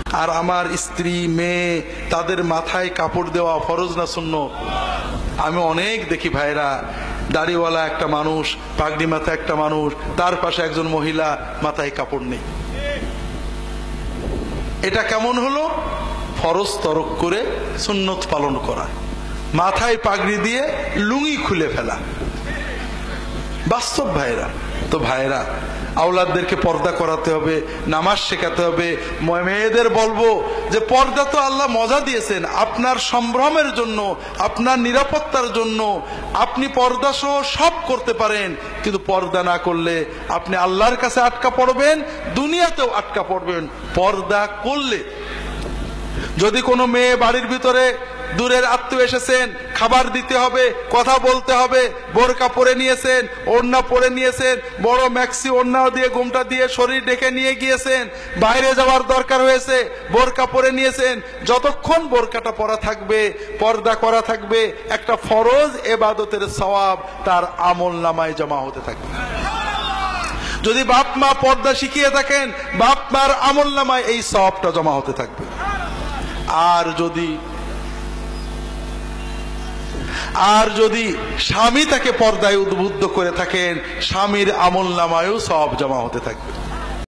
আর আমার স্ত্রী মেয়ে তাদের মাথায় কাপড় দেওয়া ফরজ না সুন্নত? আমি অনেক দেখি ভাইরা, দাড়িওয়ালা একটা মানুষ, পাগড়ি মাথায় একটা মানুষ, তার পাশে একজন মহিলা, মাথায় কাপড় নেই। এটা কেমন হলো? ফরজ তরক করে সুন্নত পালন করা, মাথায় পাগড়ি দিয়ে লুঙ্গি খুলে ফেলা। বাস্তব ভাইরা। তো ভাইরা, আওলাদদেরকে পর্দা করাতে হবে, নামাজ শেখাতে হবে। মেয়েদের বলবো যে পর্দা তো আল্লাহ মজা দিয়েছেন আপনার সম্ভ্রমের জন্য, আপনার নিরাপত্তার জন্য। আপনি পর্দা সহ সব করতে পারেন, কিন্তু পর্দা না করলে আপনি আল্লাহর কাছে আটকা পড়বেন, দুনিয়াতেও আটকা পড়বেন। পর্দা করলে, যদি কোনো মেয়ে বাড়ির ভিতরে দূরের আত্মীয় এসেছেন, খাবার দিতে হবে, কথা বলতে হবে, বোরকা পরে নিয়েছেন, ওড়না পরে নিয়েছেন, বড় ম্যাক্সি ওড়না দিয়ে ঘুমটা দিয়ে শরীর ঢেকে নিয়ে গিয়েছেন, বাইরে যাওয়ার দরকার হয়েছে, বোরকা পরে নিয়েছেন, যতক্ষণ বোরকাটা পরা থাকবে, পর্দা করা থাকবে, একটা ফরজ ইবাদতের সওয়াব তার আমলনামায় জমা হতে থাকবে। যদি বাপ মা পর্দা শিখিয়ে থাকেন, বাপ মার আমলনামায় এই সওয়াবটা জমা হতে থাকবে। আর যদি স্বামী তাকে পর্দায় উদ্বুদ্ধ করে থাকেন, স্বামীর আমলনামায়ও সওয়াব জমা হতে থাকবে।